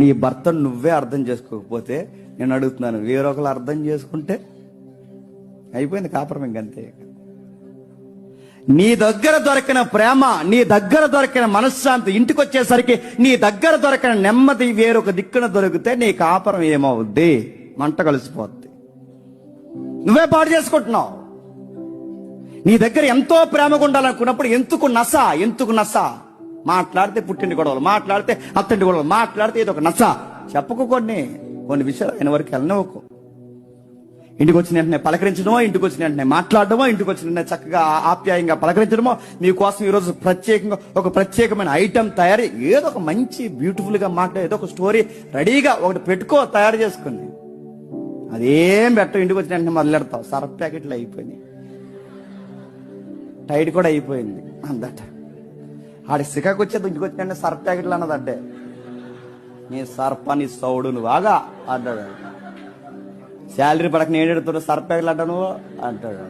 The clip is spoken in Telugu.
నీ భర్తను నువ్వే అర్థం చేసుకోకపోతే నేను అడుగుతున్నాను, వేరొకరు అర్థం చేసుకుంటే అయిపోయింది కాపురం ఇంకంతే. నీ దగ్గర దొరికిన ప్రేమ, నీ దగ్గర దొరికిన మనశ్శాంతి, ఇంటికి వచ్చేసరికి నీ దగ్గర దొరికిన నెమ్మది వేరొక దిక్కున దొరికితే నీ కాపురం ఏమవుద్ది? మంట కలిసిపోద్ది. నువ్వే పాడు చేసుకుంటున్నావు. నీ దగ్గర ఎంతో ప్రేమగా ఉండాలనుకున్నప్పుడు ఎందుకు నస మాట్లాడితే పుట్టింటి గొడవలు, మాట్లాడితే అత్తింటి గొడవలు, మాట్లాడితే ఏదో ఒక నస. చెప్పకు కొన్ని విషయాలు ఆయన వరకు వెళ్ళనివ్వకు. ఇంటికి వచ్చిన వెంటనే పలకరించడమో, ఇంటికి వచ్చిన వెంటనే మాట్లాడడమో, ఇంటికి వచ్చిన వెంటనే చక్కగా ఆప్యాయంగా పలకరించడమో, మీకోసం ఈరోజు ప్రత్యేకంగా ఒక ప్రత్యేకమైన ఐటెం తయారీ, ఏదో ఒక మంచి బ్యూటిఫుల్ గా మాట్లాడే ఏదో ఒక స్టోరీ రెడీగా ఒకటి పెట్టుకో, తయారు చేసుకుని. అదేం పెట్టవు. ఇంటికి వచ్చిన వెంటనే మొదలెడతావు. సర్ఫ్ ప్యాకెట్లు అయిపోయినాయి, టైట్ కూడా అయిపోయింది అందట. ఆడి సికాకు వచ్చేది ఇంటికి వచ్చిన సర్ఫ్ ప్యాకెట్లు అన్నదంటే, నీ సర్ఫ నీ సౌడు నువ్వుగా అంటాడు. శాలరీ పడక నేను ఎడుతున్నా సర్ఫ్ ప్యాకెట్లు అంటావు నువ్వు అంటాడు.